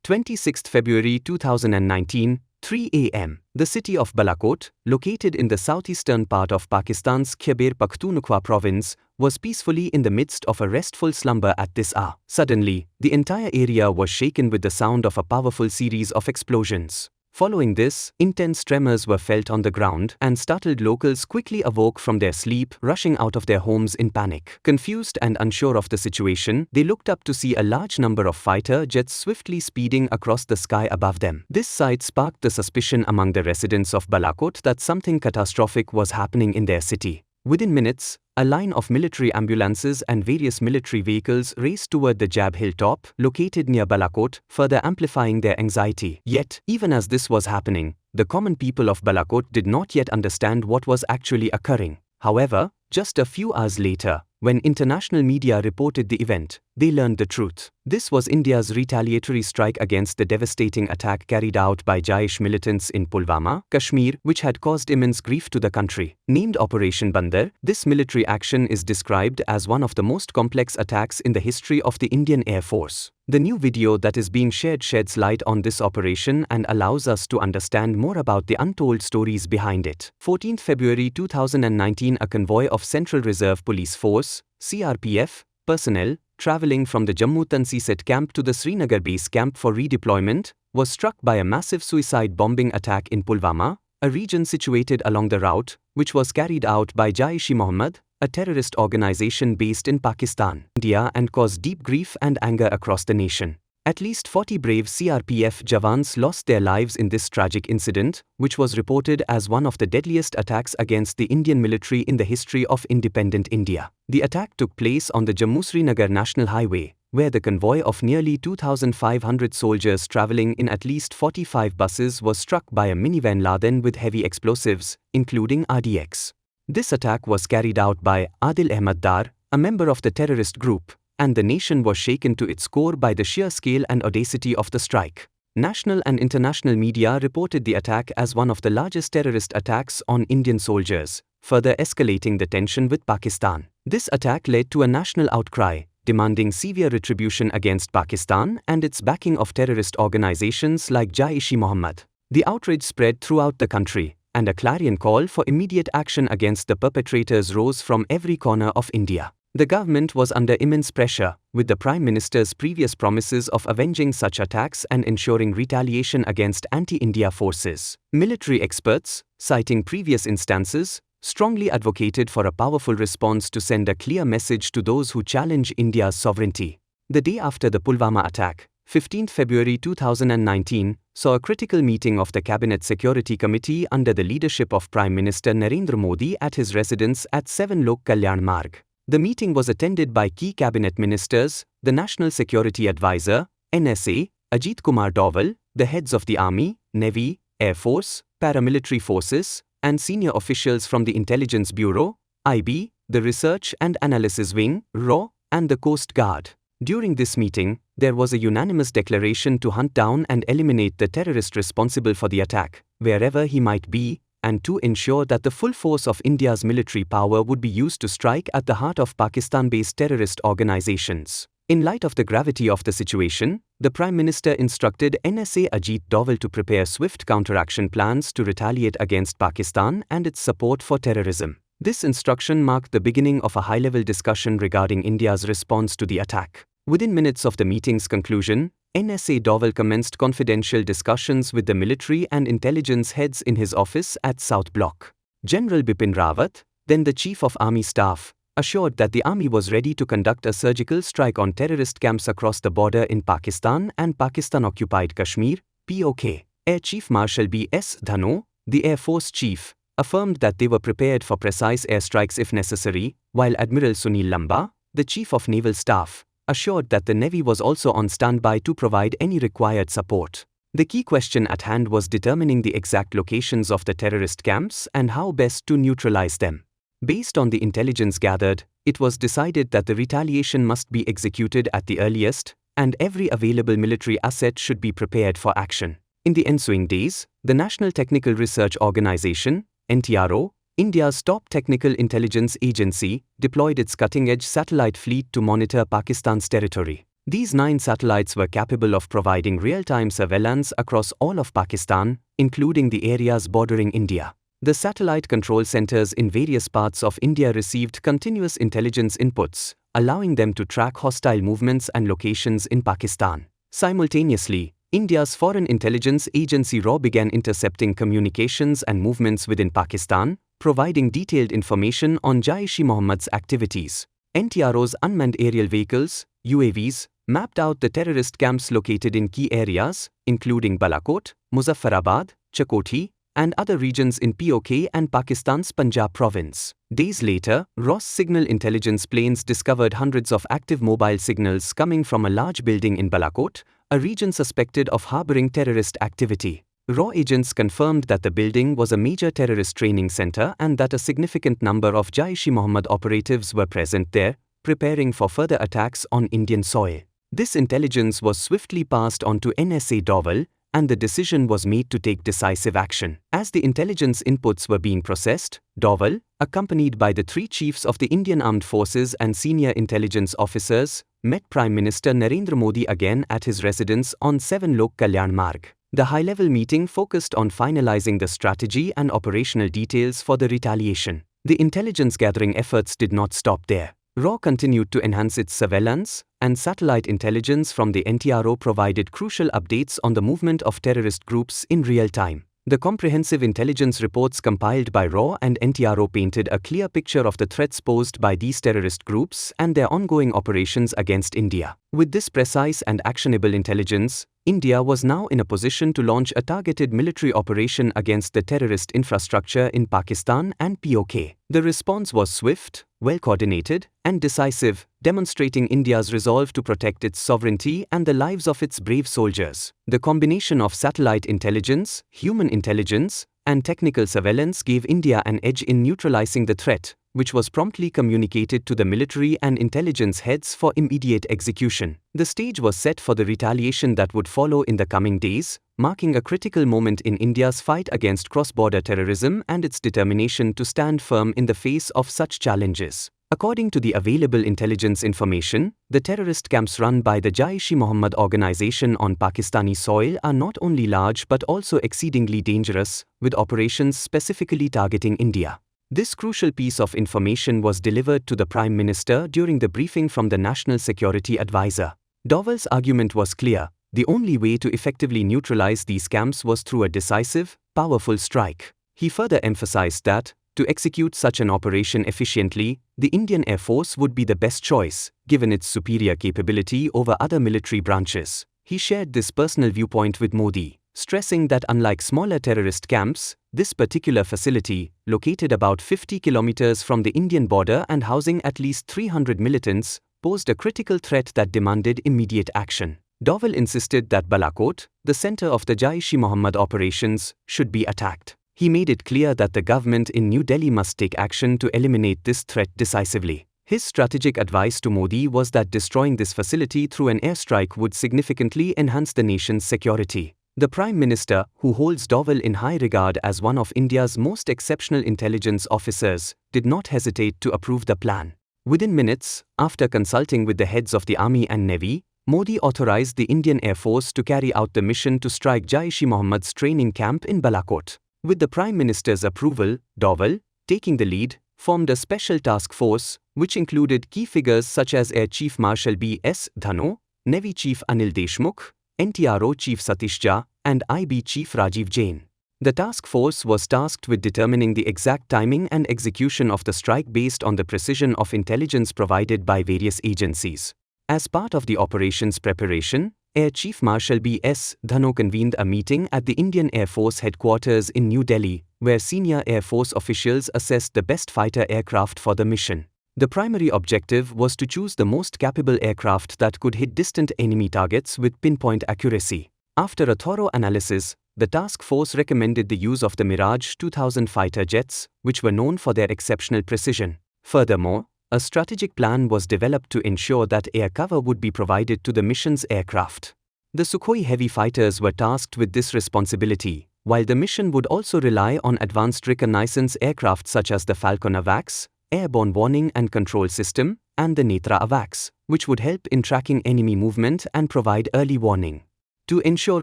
26th February 2019, 3 a.m. The city of Balakot, located in the southeastern part of Pakistan's Khyber Pakhtunkhwa province, was peacefully in the midst of a restful slumber at this hour. Suddenly, the entire area was shaken with the sound of a powerful series of explosions. Following this, intense tremors were felt on the ground, and startled locals quickly awoke from their sleep, rushing out of their homes in panic. Confused and unsure of the situation, they looked up to see a large number of fighter jets swiftly speeding across the sky above them. This sight sparked the suspicion among the residents of Balakot that something catastrophic was happening in their city. Within minutes, a line of military ambulances and various military vehicles raced toward the Jab hilltop, located near Balakot, further amplifying their anxiety. Yet, even as this was happening, the common people of Balakot did not yet understand what was actually occurring. However, just a few hours later, when international media reported the event, they learned the truth. This was India's retaliatory strike against the devastating attack carried out by Jaish militants in Pulwama, Kashmir, which had caused immense grief to the country. Named Operation Bandar, this military action is described as one of the most complex attacks in the history of the Indian Air Force. The new video that is being shared sheds light on this operation and allows us to understand more about the untold stories behind it. 14th February 2019, a convoy of Central Reserve Police Force, CRPF, personnel, traveling from the Jammu Tansiset camp to the Srinagar base camp for redeployment, was struck by a massive suicide bombing attack in Pulwama, a region situated along the route, which was carried out by Jaish-e-Mohammed, a terrorist organization based in Pakistan, India, and caused deep grief and anger across the nation. At least 40 brave CRPF Jawans lost their lives in this tragic incident, which was reported as one of the deadliest attacks against the Indian military in the history of independent India. The attack took place on the Jammu-Srinagar National Highway, where the convoy of nearly 2,500 soldiers traveling in at least 45 buses was struck by a minivan laden with heavy explosives, including RDX. This attack was carried out by Adil Ahmed Dar, a member of the terrorist group, and the nation was shaken to its core by the sheer scale and audacity of the strike. National and international media reported the attack as one of the largest terrorist attacks on Indian soldiers, further escalating the tension with Pakistan. This attack led to a national outcry, demanding severe retribution against Pakistan and its backing of terrorist organizations like Jaish-e-Mohammed. The outrage spread throughout the country, and a clarion call for immediate action against the perpetrators rose from every corner of India. The government was under immense pressure, with the Prime Minister's previous promises of avenging such attacks and ensuring retaliation against anti-India forces. Military experts, citing previous instances, strongly advocated for a powerful response to send a clear message to those who challenge India's sovereignty. The day after the Pulwama attack, 15th February 2019, saw a critical meeting of the Cabinet Security Committee under the leadership of Prime Minister Narendra Modi at his residence at 7 Lok Kalyan Marg. The meeting was attended by key cabinet ministers, the National Security Advisor, NSA, Ajit Kumar Doval, the heads of the Army, Navy, Air Force, paramilitary forces, and senior officials from the Intelligence Bureau, IB, the Research and Analysis Wing, RAW, and the Coast Guard. During this meeting, there was a unanimous declaration to hunt down and eliminate the terrorist responsible for the attack, wherever he might be, and to ensure that the full force of India's military power would be used to strike at the heart of Pakistan-based terrorist organizations. In light of the gravity of the situation, the Prime Minister instructed NSA Ajit Doval to prepare swift counteraction plans to retaliate against Pakistan and its support for terrorism. This instruction marked the beginning of a high-level discussion regarding India's response to the attack. Within minutes of the meeting's conclusion, NSA Doval commenced confidential discussions with the military and intelligence heads in his office at South Block. General Bipin Rawat, then the Chief of Army Staff, assured that the army was ready to conduct a surgical strike on terrorist camps across the border in Pakistan and Pakistan-occupied Kashmir, POK. Air Chief Marshal B.S. Dhano, the Air Force Chief, affirmed that they were prepared for precise airstrikes if necessary, while Admiral Sunil Lamba, the Chief of Naval Staff, assured that the Navy was also on standby to provide any required support. The key question at hand was determining the exact locations of the terrorist camps and how best to neutralize them. Based on the intelligence gathered, it was decided that the retaliation must be executed at the earliest, and every available military asset should be prepared for action. In the ensuing days, the National Technical Research Organization, NTRO, India's top technical intelligence agency, deployed its cutting-edge satellite fleet to monitor Pakistan's territory. These 9 satellites were capable of providing real-time surveillance across all of Pakistan, including the areas bordering India. The satellite control centers in various parts of India received continuous intelligence inputs, allowing them to track hostile movements and locations in Pakistan. Simultaneously, India's Foreign Intelligence Agency RAW began intercepting communications and movements within Pakistan, providing detailed information on Jaish-e-Mohammed's activities. NTRO's unmanned aerial vehicles, UAVs, mapped out the terrorist camps located in key areas, including Balakot, Muzaffarabad, Chakoti, and other regions in POK and Pakistan's Punjab province. Days later, RAW's signal intelligence planes discovered hundreds of active mobile signals coming from a large building in Balakot, a region suspected of harboring terrorist activity. RAW agents confirmed that the building was a major terrorist training center and that a significant number of Jaish-e-Mohammed operatives were present there, preparing for further attacks on Indian soil. This intelligence was swiftly passed on to NSA DOVAL, and the decision was made to take decisive action. As the intelligence inputs were being processed, DOVAL, accompanied by the 3 chiefs of the Indian Armed Forces and senior intelligence officers, met Prime Minister Narendra Modi again at his residence on 7 Lok Kalyan Marg. The high-level meeting focused on finalizing the strategy and operational details for the retaliation. The intelligence-gathering efforts did not stop there. RAW continued to enhance its surveillance, and satellite intelligence from the NTRO provided crucial updates on the movement of terrorist groups in real time. The comprehensive intelligence reports compiled by RAW and NTRO painted a clear picture of the threats posed by these terrorist groups and their ongoing operations against India. With this precise and actionable intelligence, India was now in a position to launch a targeted military operation against the terrorist infrastructure in Pakistan and POK. The response was swift, well-coordinated, and decisive, demonstrating India's resolve to protect its sovereignty and the lives of its brave soldiers. The combination of satellite intelligence, human intelligence, and technical surveillance gave India an edge in neutralizing the threat, which was promptly communicated to the military and intelligence heads for immediate execution. The stage was set for the retaliation that would follow in the coming days, marking a critical moment in India's fight against cross-border terrorism and its determination to stand firm in the face of such challenges. According to the available intelligence information, the terrorist camps run by the Jaish-e-Mohammed organization on Pakistani soil are not only large but also exceedingly dangerous, with operations specifically targeting India. This crucial piece of information was delivered to the Prime Minister during the briefing from the National Security Advisor. Doval's argument was clear: the only way to effectively neutralize these camps was through a decisive, powerful strike. He further emphasized that, to execute such an operation efficiently, the Indian Air Force would be the best choice, given its superior capability over other military branches. He shared this personal viewpoint with Modi, stressing that unlike smaller terrorist camps, this particular facility, located about 50 kilometers from the Indian border and housing at least 300 militants, posed a critical threat that demanded immediate action. Doval insisted that Balakot, the center of the Jaish-e-Mohammed operations, should be attacked. He made it clear that the government in New Delhi must take action to eliminate this threat decisively. His strategic advice to Modi was that destroying this facility through an airstrike would significantly enhance the nation's security. The Prime Minister, who holds Doval in high regard as one of India's most exceptional intelligence officers, did not hesitate to approve the plan. Within minutes, after consulting with the heads of the Army and Navy, Modi authorized the Indian Air Force to carry out the mission to strike Jaish-e-Mohammed's training camp in Balakot. With the Prime Minister's approval, Doval, taking the lead, formed a special task force, which included key figures such as Air Chief Marshal B.S. Dhano, Navy Chief Anil Deshmukh, NTRO Chief Satish Jha, and IB Chief Rajiv Jain. The task force was tasked with determining the exact timing and execution of the strike based on the precision of intelligence provided by various agencies. As part of the operation's preparation, Air Chief Marshal B.S. Dhano convened a meeting at the Indian Air Force headquarters in New Delhi, where senior Air Force officials assessed the best fighter aircraft for the mission. The primary objective was to choose the most capable aircraft that could hit distant enemy targets with pinpoint accuracy. After a thorough analysis, the task force recommended the use of the Mirage 2000 fighter jets, which were known for their exceptional precision. Furthermore, a strategic plan was developed to ensure that air cover would be provided to the mission's aircraft. The Sukhoi heavy fighters were tasked with this responsibility, while the mission would also rely on advanced reconnaissance aircraft such as the Falcon AWACS, Airborne Warning and Control System, and the Netra AWACS, which would help in tracking enemy movement and provide early warning. To ensure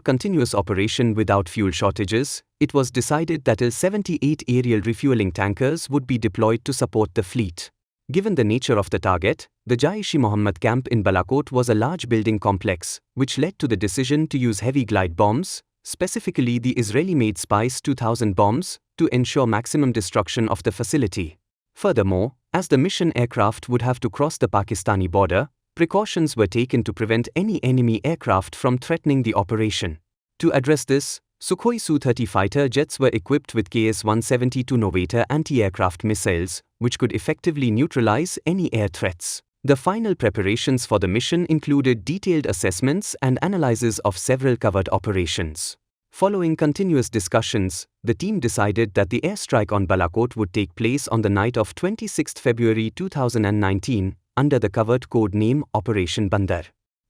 continuous operation without fuel shortages, it was decided that Il-78 aerial refueling tankers would be deployed to support the fleet. Given the nature of the target, the Jaish-e-Mohammed camp in Balakot was a large building complex, which led to the decision to use heavy glide bombs, specifically the Israeli-made Spice 2000 bombs, to ensure maximum destruction of the facility. Furthermore, as the mission aircraft would have to cross the Pakistani border, precautions were taken to prevent any enemy aircraft from threatening the operation. To address this, Sukhoi Su-30 fighter jets were equipped with KS-172 Novator anti-aircraft missiles, which could effectively neutralize any air threats. The final preparations for the mission included detailed assessments and analyses of several covert operations. Following continuous discussions, the team decided that the airstrike on Balakot would take place on the night of 26 February 2019, under the covert code name Operation Bandar.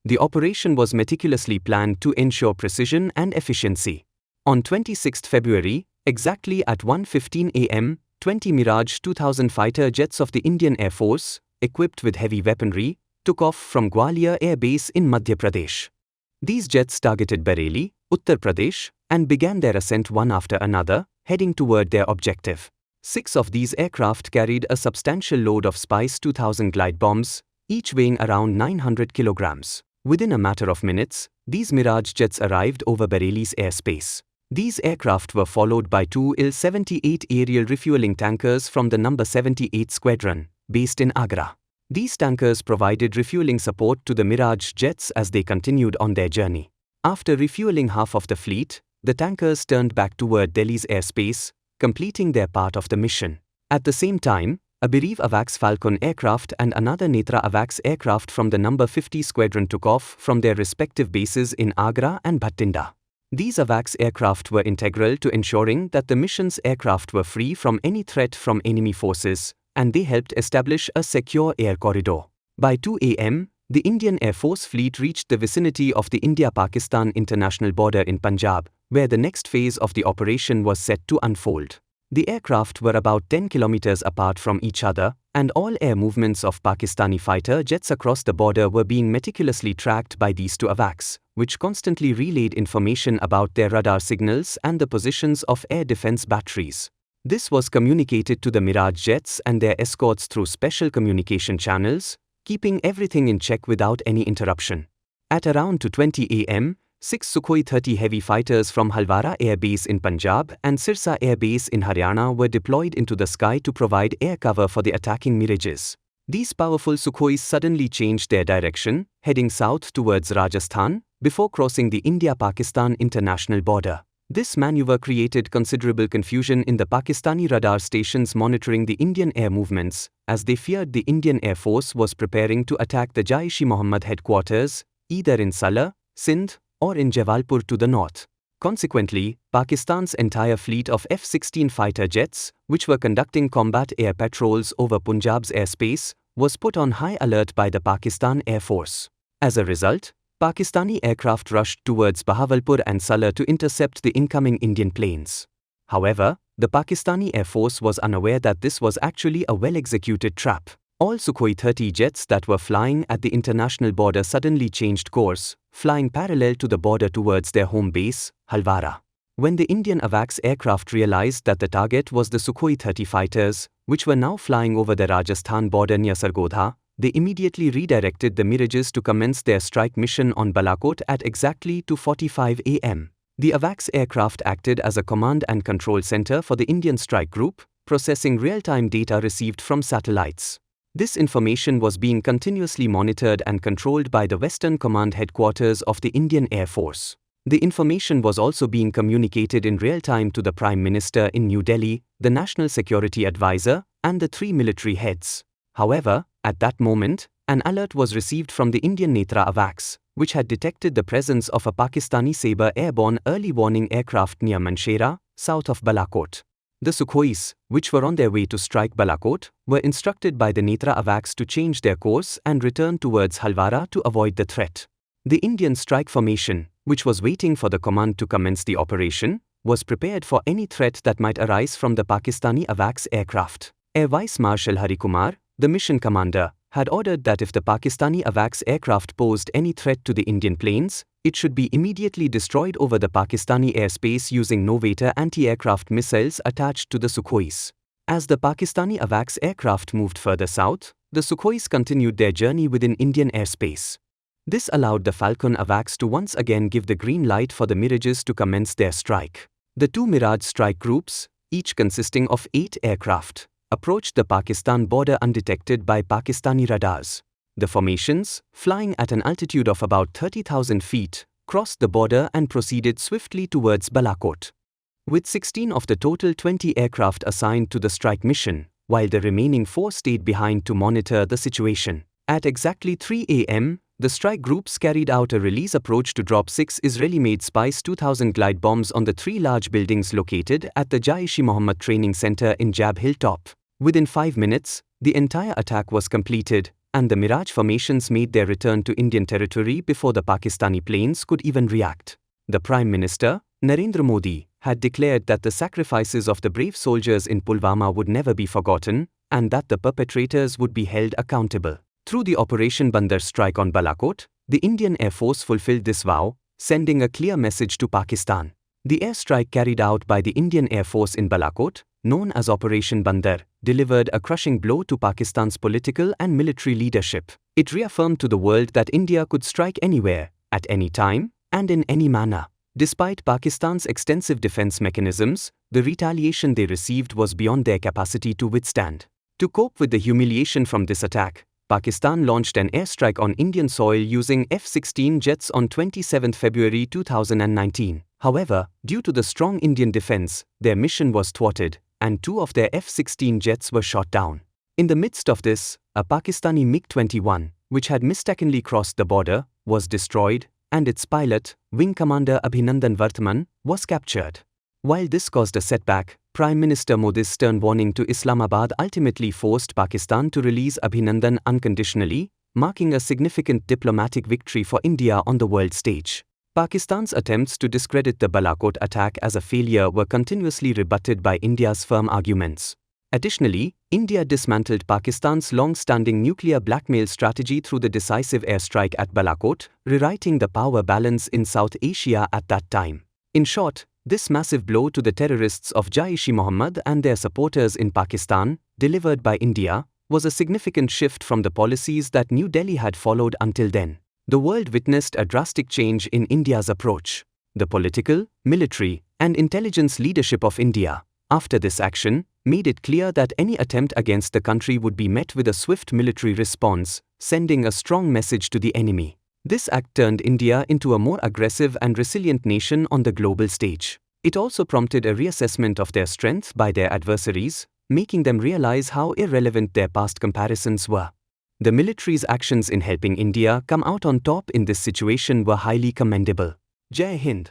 The operation was meticulously planned to ensure precision and efficiency. On 26 February, exactly at 1:15 am, 20 Mirage 2000 fighter jets of the Indian Air Force, equipped with heavy weaponry, took off from Gwalior Air Base in Madhya Pradesh. These jets targeted Bareilly, Uttar Pradesh, and began their ascent one after another, heading toward their objective. 6 of these aircraft carried a substantial load of Spice 2000 glide bombs, each weighing around 900 kilograms. Within a matter of minutes, these Mirage jets arrived over Bareilly's airspace. These aircraft were followed by 2 Il-78 aerial refueling tankers from the No. 78 Squadron, based in Agra. These tankers provided refueling support to the Mirage jets as they continued on their journey. After refueling half of the fleet, the tankers turned back toward Delhi's airspace, completing their part of the mission. At the same time, a Bereave AWACS Falcon aircraft and another Netra AWACS aircraft from the No. 50 Squadron took off from their respective bases in Agra and Bhatinda. These AWACS aircraft were integral to ensuring that the mission's aircraft were free from any threat from enemy forces, and they helped establish a secure air corridor. By 2 am, the Indian Air Force fleet reached the vicinity of the India-Pakistan international border in Punjab, where the next phase of the operation was set to unfold. The aircraft were about 10 kilometers apart from each other, and all air movements of Pakistani fighter jets across the border were being meticulously tracked by these two AWACS, which constantly relayed information about their radar signals and the positions of air defense batteries. This was communicated to the Mirage jets and their escorts through special communication channels, keeping everything in check without any interruption. At around 2:20 am, 6 Sukhoi 30 heavy fighters from Halwara Air Base in Punjab and Sirsa Air Base in Haryana were deployed into the sky to provide air cover for the attacking Mirages. These powerful Sukhois suddenly changed their direction, heading south towards Rajasthan, before crossing the India-Pakistan international border. This maneuver created considerable confusion in the Pakistani radar stations monitoring the Indian air movements, as they feared the Indian Air Force was preparing to attack the Jaish-e-Mohammed headquarters, either in Salar, Sindh, or in Jabalpur to the north. Consequently, Pakistan's entire fleet of F-16 fighter jets, which were conducting combat air patrols over Punjab's airspace, was put on high alert by the Pakistan Air Force. As a result, Pakistani aircraft rushed towards Bahawalpur and Salar to intercept the incoming Indian planes. However, the Pakistani Air Force was unaware that this was actually a well-executed trap. All Sukhoi 30 jets that were flying at the international border suddenly changed course, flying parallel to the border towards their home base, Halwara. When the Indian AWACS aircraft realized that the target was the Sukhoi 30 fighters, which were now flying over the Rajasthan border near Sargodha, they immediately redirected the Mirages to commence their strike mission on Balakot at exactly 2:45 am. The AWACS aircraft acted as a command and control center for the Indian strike group, processing real-time data received from satellites. This information was being continuously monitored and controlled by the Western Command headquarters of the Indian Air Force. The information was also being communicated in real time to the Prime Minister in New Delhi, the National Security Advisor, and the 3 military heads. However, at that moment, an alert was received from the Indian Netra AWACS, which had detected the presence of a Pakistani Sabre airborne early warning aircraft near Manshera, south of Balakot. The Sukhois, which were on their way to strike Balakot, were instructed by the Netra AWACS to change their course and return towards Halwara to avoid the threat. The Indian strike formation, which was waiting for the command to commence the operation, was prepared for any threat that might arise from the Pakistani AWACS aircraft. Air Vice Marshal Hari Kumar, the mission commander, had ordered that if the Pakistani AWACS aircraft posed any threat to the Indian planes, it should be immediately destroyed over the Pakistani airspace using Novator anti-aircraft missiles attached to the Sukhois. As the Pakistani AWACS aircraft moved further south, the Sukhois continued their journey within Indian airspace. This allowed the Falcon AWACS to once again give the green light for the Mirages to commence their strike. The two Mirage strike groups, each consisting of 8 aircraft, approached the Pakistan border undetected by Pakistani radars. The formations, flying at an altitude of about 30,000 feet, crossed the border and proceeded swiftly towards Balakot. With 16 of the total 20 aircraft assigned to the strike mission, while the remaining 4 stayed behind to monitor the situation. At exactly 3 a.m., the strike groups carried out a release approach to drop 6 Israeli-made Spice 2000 glide bombs on the 3 large buildings located at the Jaish-e-Mohammed training center in Jab Hilltop. Within 5 minutes, the entire attack was completed, and the Mirage formations made their return to Indian territory before the Pakistani planes could even react. The Prime Minister, Narendra Modi, had declared that the sacrifices of the brave soldiers in Pulwama would never be forgotten, and that the perpetrators would be held accountable. Through the Operation Bandar strike on Balakot, the Indian Air Force fulfilled this vow, sending a clear message to Pakistan. The airstrike carried out by the Indian Air Force in Balakot, known as Operation Bandar, delivered a crushing blow to Pakistan's political and military leadership. It reaffirmed to the world that India could strike anywhere, at any time, and in any manner. Despite Pakistan's extensive defense mechanisms, the retaliation they received was beyond their capacity to withstand. To cope with the humiliation from this attack, Pakistan launched an airstrike on Indian soil using F-16 jets on 27 February 2019. However, due to the strong Indian defense, their mission was thwarted, and 2 of their F-16 jets were shot down. In the midst of this, a Pakistani MiG-21, which had mistakenly crossed the border, was destroyed, and its pilot, Wing Commander Abhinandan Vartman, was captured. While this caused a setback, Prime Minister Modi's stern warning to Islamabad ultimately forced Pakistan to release Abhinandan unconditionally, marking a significant diplomatic victory for India on the world stage. Pakistan's attempts to discredit the Balakot attack as a failure were continuously rebutted by India's firm arguments. Additionally, India dismantled Pakistan's long-standing nuclear blackmail strategy through the decisive airstrike at Balakot, rewriting the power balance in South Asia at that time. In short, this massive blow to the terrorists of Jaish-e-Mohammed and their supporters in Pakistan, delivered by India, was a significant shift from the policies that New Delhi had followed until then. The world witnessed a drastic change in India's approach. The political, military, and intelligence leadership of India, after this action, made it clear that any attempt against the country would be met with a swift military response, sending a strong message to the enemy. This act turned India into a more aggressive and resilient nation on the global stage. It also prompted a reassessment of their strength by their adversaries, making them realize how irrelevant their past comparisons were. The military's actions in helping India come out on top in this situation were highly commendable. Jai Hind.